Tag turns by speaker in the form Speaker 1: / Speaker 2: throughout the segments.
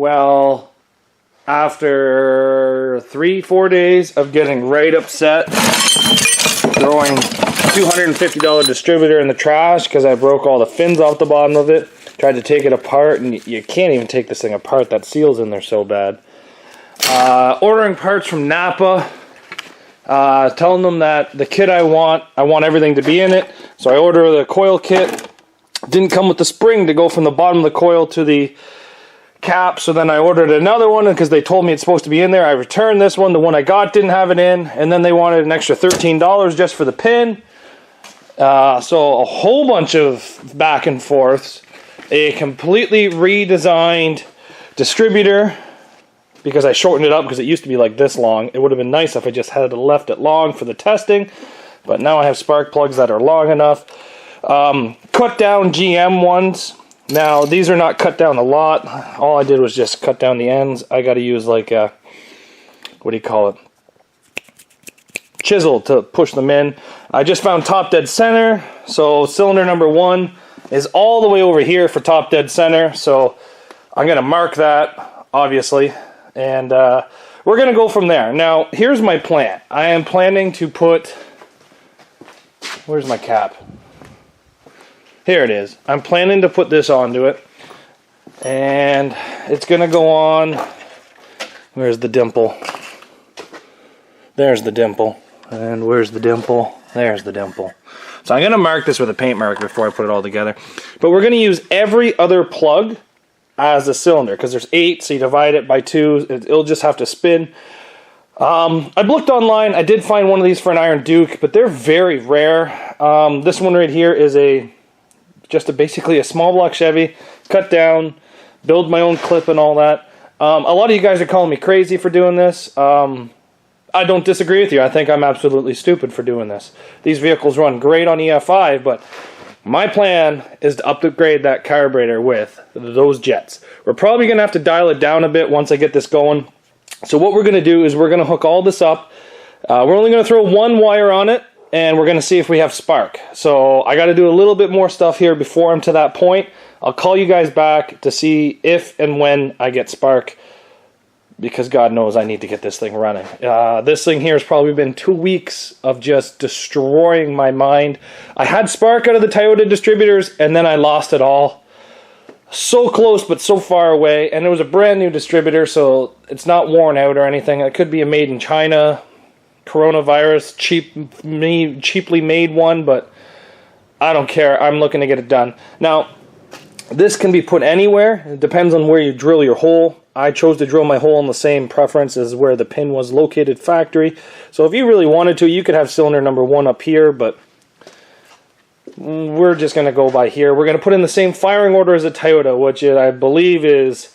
Speaker 1: Well, after 3-4 days of getting right upset, throwing $250 distributor in the trash because I broke all the fins off the bottom of it, tried to take it apart, and you can't even take this thing apart. That seal's in there so bad. Ordering parts from Napa, telling them that the kit I want everything to be in it. So I order the coil kit. Didn't come with the spring to go from the bottom of the coil to the cap, so then I ordered another one because they told me it's supposed to be in there. I returned this one. The one I got didn't have it in, and then they wanted an extra $13 just for the pin. So a whole bunch of back and forths. A completely redesigned distributor because I shortened it up because it used to be like this long. It would have been nice if I just had left it long for the testing, but now I have spark plugs that are long enough. Cut down GM ones. Now these are not cut down a lot. All I did was just cut down the ends. I got to use like a, what do you call it, chisel to push them in. I just found top dead center, so cylinder number 1 is all the way over here for top dead center, so I'm going to mark that, obviously, and we're going to go from there. Now, here's my plan. I am planning to put, where's my cap? Here it is. I'm planning to put this onto it, and it's going to go on, where's the dimple? There's the dimple. And where's the dimple? There's the dimple. So I'm going to mark this with a paint marker before I put it all together. But we're going to use every other plug as a cylinder because there's 8, so you divide it by 2. It'll just have to spin. I've looked online. I did find one of these for an Iron Duke, but they're very rare. This one right here is basically a small block Chevy, cut down, build my own clip and all that. A lot of you guys are calling me crazy for doing this. I don't disagree with you. I think I'm absolutely stupid for doing this. These vehicles run great on EF5, but my plan is to upgrade that carburetor with those jets. We're probably going to have to dial it down a bit once I get this going. So what we're going to do is we're going to hook all this up. We're only going to throw one wire on it, and we're going to see if we have spark. So I got to do a little bit more stuff here before I'm to that point. I'll call you guys back to see if and when I get spark, because God knows I need to get this thing running. This thing here has probably been 2 weeks of just destroying my mind. I had spark out of the Toyota distributors, and then I lost it all. So close, but so far away. And it was a brand new distributor, so it's not worn out or anything. It could be a made in China, coronavirus, cheaply made one, but I don't care. I'm looking to get it done. Now, this can be put anywhere. It depends on where you drill your hole. I chose to drill my hole in the same preference as where the pin was located factory. So if you really wanted to, you could have cylinder number 1 up here, but we're just going to go by here. We're going to put in the same firing order as a Toyota, which I believe is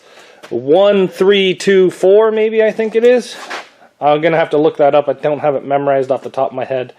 Speaker 1: 1, 3, 2, 4, maybe I think it is. I'm going to have to look that up. I don't have it memorized off the top of my head.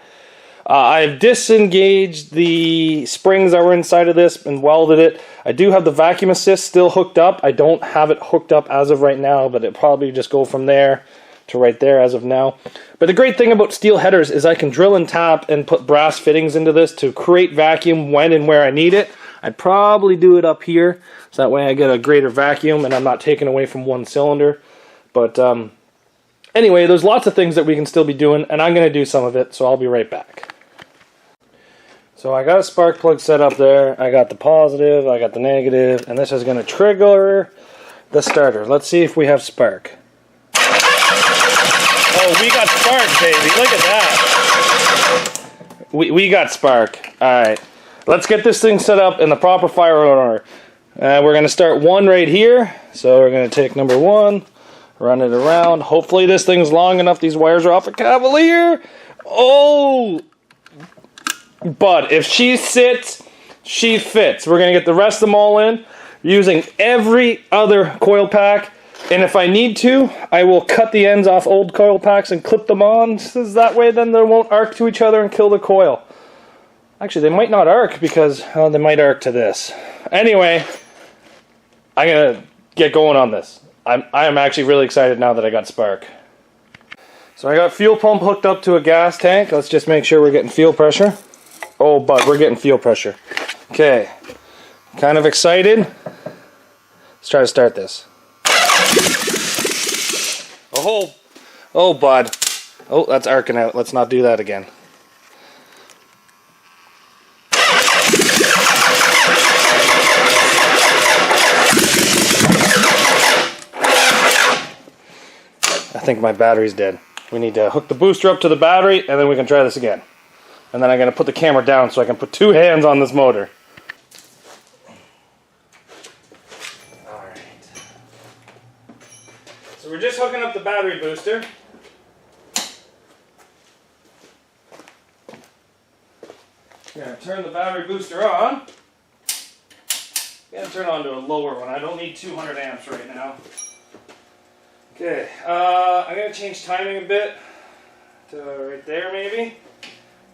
Speaker 1: I've disengaged the springs that were inside of this and welded it. I do have the vacuum assist still hooked up. I don't have it hooked up as of right now, but it'll probably just go from there to right there as of now. But the great thing about steel headers is I can drill and tap and put brass fittings into this to create vacuum when and where I need it. I'd probably do it up here, so that way I get a greater vacuum and I'm not taking away from one cylinder. But anyway, there's lots of things that we can still be doing, and I'm going to do some of it, so I'll be right back. So I got a spark plug set up there. I got the positive, I got the negative, and this is going to trigger the starter. Let's see if we have spark. Oh, we got spark, baby. Look at that. We got spark. Alright. Let's get this thing set up in the proper fire order. We're going to start 1 right here. So we're going to take number 1, run it around. Hopefully this thing's long enough. These wires are off a Cavalier. Oh! But if she sits, she fits. We're going to get the rest of them all in using every other coil pack. And if I need to, I will cut the ends off old coil packs and clip them on. So that way then they won't arc to each other and kill the coil. Actually, they might not arc because they might arc to this. Anyway, I'm going to get going on this. I am actually really excited now that I got spark. So I got fuel pump hooked up to a gas tank. Let's just make sure we're getting fuel pressure. Oh, but we're getting fuel pressure. Okay. Kind of excited. Let's try to start this. Oh, oh, bud. Oh, that's arcing out. Let's not do that again. I think my battery's dead. We need to hook the booster up to the battery, and then we can try this again. And then I'm going to put the camera down so I can put 2 hands on this motor. Alright. So we're just hooking up the battery booster. I'm going to turn the battery booster on. I'm going to turn it on to a lower one. I don't need 200 amps right now. Okay, I'm going to change timing a bit to right there maybe.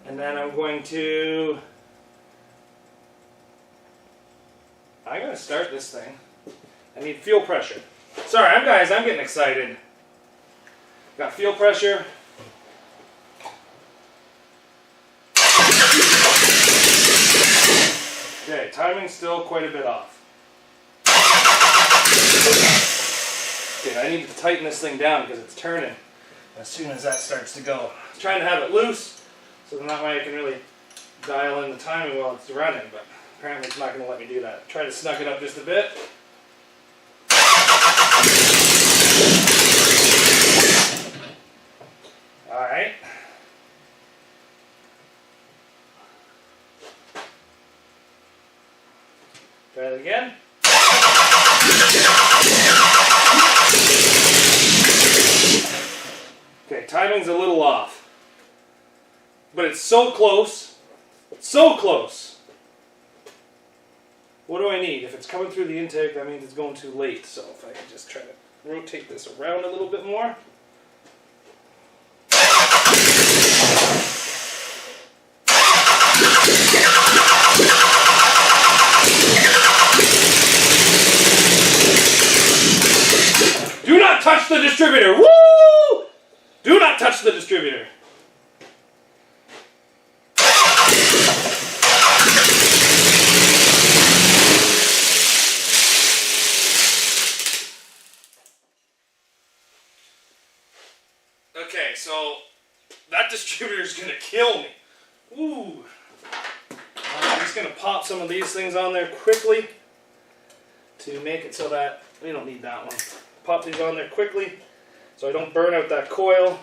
Speaker 1: And then I'm going to start this thing. I need fuel pressure. Sorry, guys, I'm getting excited. Got fuel pressure. Okay, timing's still quite a bit off. Okay, I need to tighten this thing down because it's turning as soon as that starts to go. I'm trying to have it loose so that way I can really dial in the timing while it's running, but apparently it's not going to let me do that. Try to snug it up just a bit. Alright. Try it again. Okay, timing's a little off. But it's so close. So close. What do I need? If it's coming through the intake, that means it's going too late. So if I can just try to rotate this around a little bit more. Do not touch the distributor! Woo! Do not touch the distributor. Okay, so that distributor is going to kill me. Ooh. I'm just going to pop some of these things on there quickly to make it so that we don't need that one. Pop these on there quickly so I don't burn out that coil.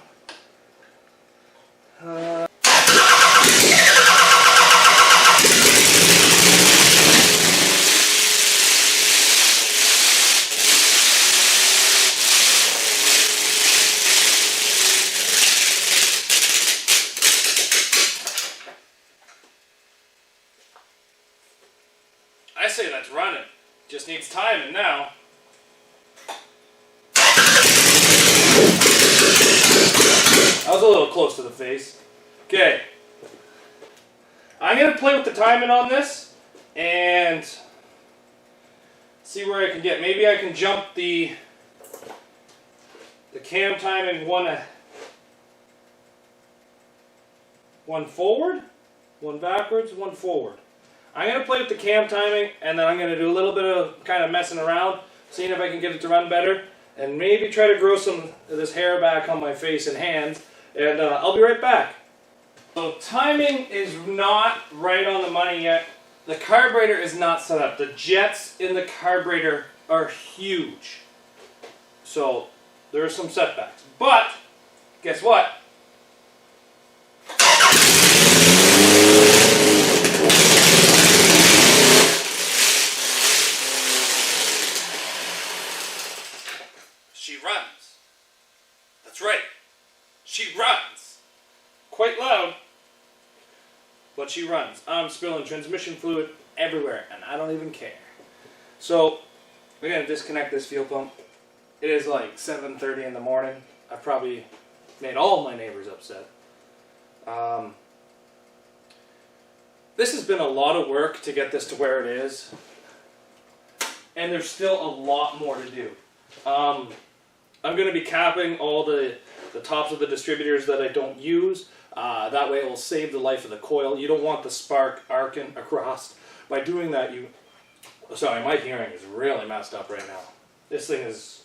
Speaker 1: I say that's running. Just needs timing now. I was a little close to the face. Okay. I'm going to play with the timing on this and see where I can get. Maybe I can jump the cam timing one forward, one backwards, one forward. I'm going to play with the cam timing, and then I'm going to do a little bit of kind of messing around, seeing if I can get it to run better, and maybe try to grow some of this hair back on my face and hands, and I'll be right back. So timing is not right on the money yet. The carburetor is not set up. The jets in the carburetor are huge. So there are some setbacks. But, guess what? She runs. That's right. She runs. Quite loud, but she runs. I'm spilling transmission fluid everywhere, and I don't even care. So, we're going to disconnect this fuel pump. It is like 7:30 in the morning. I've probably made all of my neighbors upset. This has been a lot of work to get this to where it is, and there's still a lot more to do. I'm going to be capping all the tops of the distributors that I don't use. That way it will save the life of the coil. You don't want the spark arcing across. By doing that, sorry, my hearing is really messed up right now. This thing is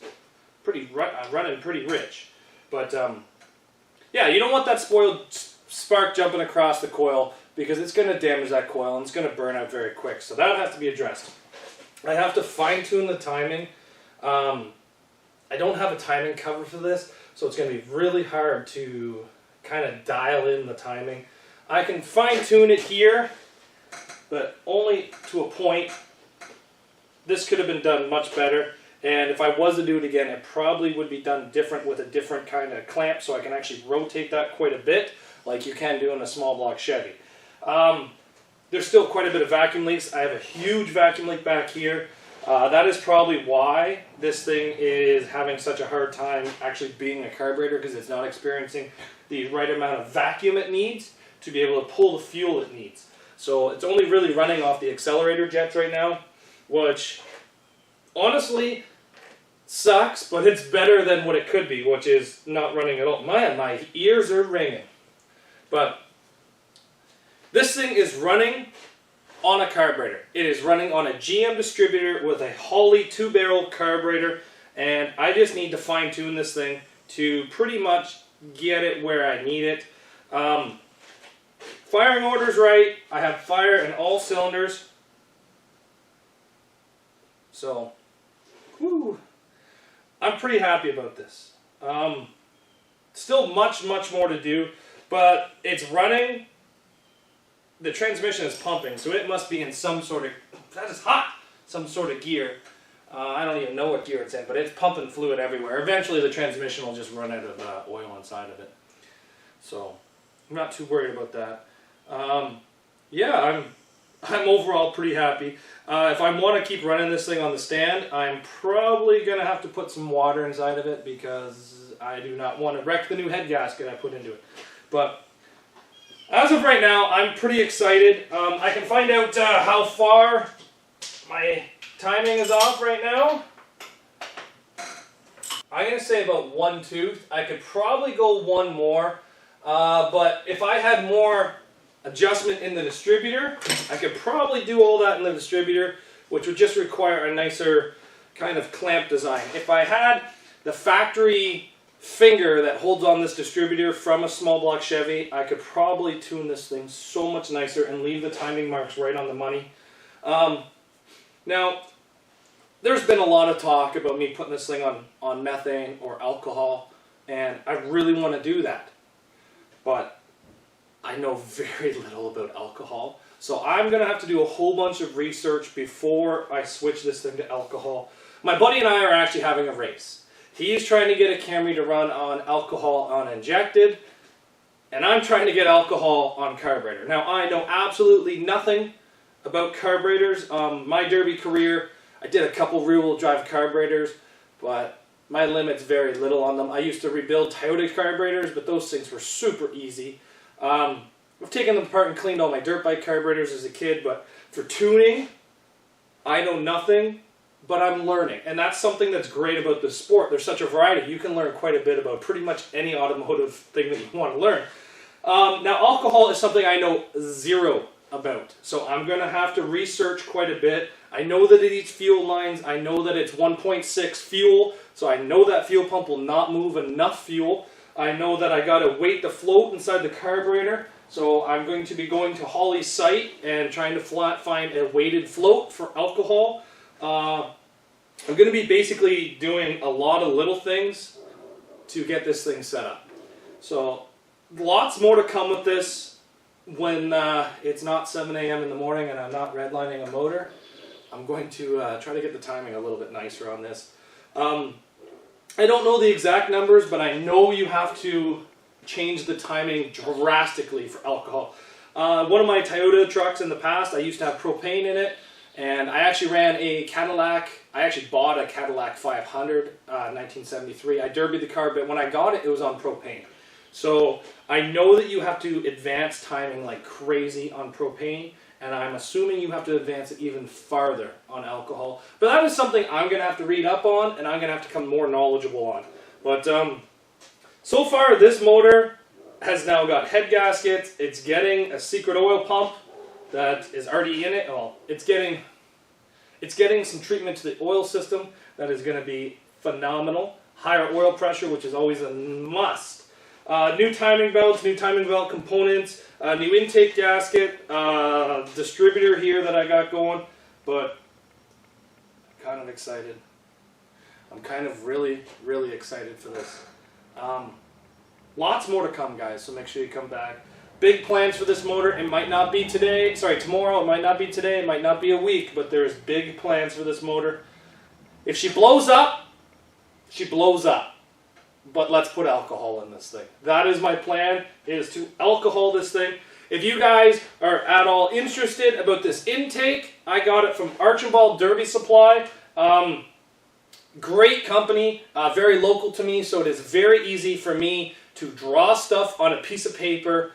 Speaker 1: running pretty rich. But yeah, you don't want that spoiled spark jumping across the coil because it's going to damage that coil and it's going to burn out very quick. So that has to be addressed. I have to fine tune the timing. I don't have a timing cover for this, so it's going to be really hard to kind of dial in the timing. I can fine tune it here, but only to a point. This could have been done much better, and if I was to do it again, it probably would be done different with a different kind of clamp, so I can actually rotate that quite a bit, like you can do in a small block Chevy. There's still quite a bit of vacuum leaks. I have a huge vacuum leak back here. That is probably why this thing is having such a hard time actually being a carburetor, because it's not experiencing the right amount of vacuum it needs to be able to pull the fuel it needs. So it's only really running off the accelerator jets right now, which honestly sucks, but it's better than what it could be, which is not running at all. Man, my ears are ringing. But this thing is running on a carburetor. It is running on a GM distributor with a Holley 2-barrel carburetor, and I just need to fine tune this thing to pretty much get it where I need it. Firing order's right. I have fire in all cylinders. So, whew, I'm pretty happy about this. Still much more to do, but it's running. The transmission is pumping, so it must be in some sort of, that is hot, some sort of gear. I don't even know what gear it's in, but it's pumping fluid everywhere. Eventually the transmission will just run out of oil inside of it. So, I'm not too worried about that. Yeah, I'm overall pretty happy. If I want to keep running this thing on the stand, I'm probably going to have to put some water inside of it because I do not want to wreck the new head gasket I put into it. But as of right now, I'm pretty excited. I can find out how far my timing is off right now. I'm going to say about 1 tooth. I could probably go one more, but if I had more adjustment in the distributor, I could probably do all that in the distributor, which would just require a nicer kind of clamp design. If I had the factory finger that holds on this distributor from a small block Chevy, I could probably tune this thing so much nicer and leave the timing marks right on the money. Now, there's been a lot of talk about me putting this thing on methane or alcohol, and I really want to do that. But I know very little about alcohol, so I'm going to have to do a whole bunch of research before I switch this thing to alcohol. My buddy and I are actually having a race. He's trying to get a Camry to run on alcohol uninjected, and I'm trying to get alcohol on carburetor. Now, I know absolutely nothing about carburetors. My derby career, I did a couple rear-wheel drive carburetors, but my limit's very little on them. I used to rebuild Toyota carburetors, but those things were super easy. I've taken them apart and cleaned all my dirt bike carburetors as a kid, but for tuning, I know nothing, but I'm learning. And that's something that's great about this sport. There's such a variety. You can learn quite a bit about pretty much any automotive thing that you want to learn. Now, alcohol is something I know zero about, so I'm going to have to research quite a bit. I know that it eats fuel lines. I know that it's 1.6 fuel, so I know that fuel pump will not move enough fuel. I know that I got to weight the float inside the carburetor, so I'm going to be going to Holley's site and trying to find a weighted float for alcohol. I'm going to be basically doing a lot of little things to get this thing set up. So lots more to come with this when it's not 7 a.m. in the morning and I'm not redlining a motor. I'm going to try to get the timing a little bit nicer on this. I don't know the exact numbers, but I know you have to change the timing drastically for alcohol. One of my Toyota trucks in the past, I used to have propane in it, and I actually ran a Cadillac. I actually bought a Cadillac 500, 1973. I derbied the car, but when I got it, it was on propane. So I know that you have to advance timing like crazy on propane, and I'm assuming you have to advance it even farther on alcohol. But that is something I'm going to have to read up on, and I'm going to have to become more knowledgeable on. But so far, this motor has now got head gaskets. It's getting a secret oil pump that is already in it. Well, it's getting some treatment to the oil system that is going to be phenomenal. higher oil pressure, which is always a must. New timing belts, new timing belt components, new intake gasket, distributor here that I got going, but I'm kind of excited. I'm kind of really, really excited for this. Lots more to come, guys, so make sure you come back. Big plans for this motor. It might not be today, sorry, tomorrow, it might not be today, it might not be a week, but there's big plans for this motor. If she blows up, she blows up. But let's put alcohol in this thing. That is my plan, is to alcohol this thing. If you guys are at all interested about this intake, I got it from Archibald Derby Supply. Great company, very local to me, so it is very easy for me to draw stuff on a piece of paper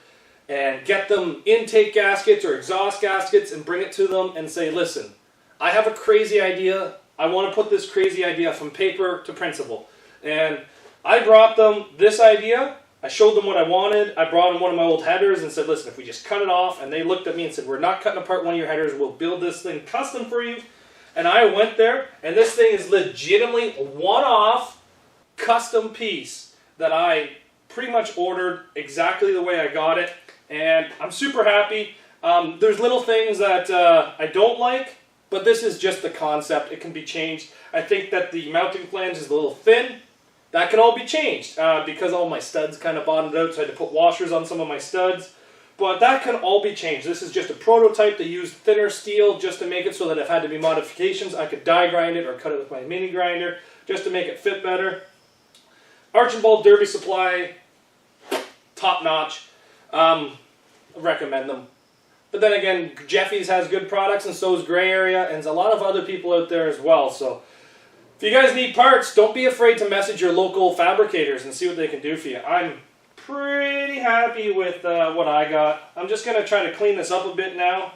Speaker 1: and get them intake gaskets or exhaust gaskets and bring it to them and say, listen, I have a crazy idea. I want to put this crazy idea from paper to principle. And I brought them this idea. I showed them what I wanted. I brought them one of my old headers and said, listen, if we just cut it off, and they looked at me and said, we're not cutting apart one of your headers. We'll build this thing custom for you. And I went there, and this thing is legitimately a one-off custom piece that I pretty much ordered exactly the way I got it. And I'm super happy. There's little things that I don't like, but this is just the concept. It can be changed. I think that the mounting flange is a little thin. That can all be changed because all my studs kind of bottomed out, so I had to put washers on some of my studs. But that can all be changed. This is just a prototype. They used thinner steel just to make it so that if had to be modifications, I could die grind it or cut it with my mini grinder just to make it fit better. Archibald Derby Supply, top notch. Recommend them. But then again, Jeffy's has good products, and so is Gray Area, and there's a lot of other people out there as well. So if you guys need parts, don't be afraid to message your local fabricators and see what they can do for you. I'm pretty happy with what I got. I'm just going to try to clean this up a bit now.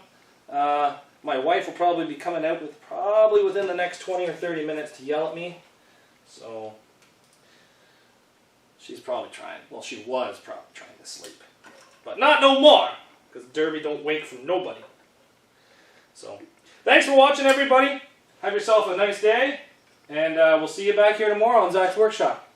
Speaker 1: My wife will probably be coming out with probably within the next 20 or 30 minutes to yell at me. So she's probably trying, well, she was probably trying to sleep. But not no more, because Derby don't wake from nobody. So thanks for watching, everybody. Have yourself a nice day. And we'll see you back here tomorrow on Zach's Workshop.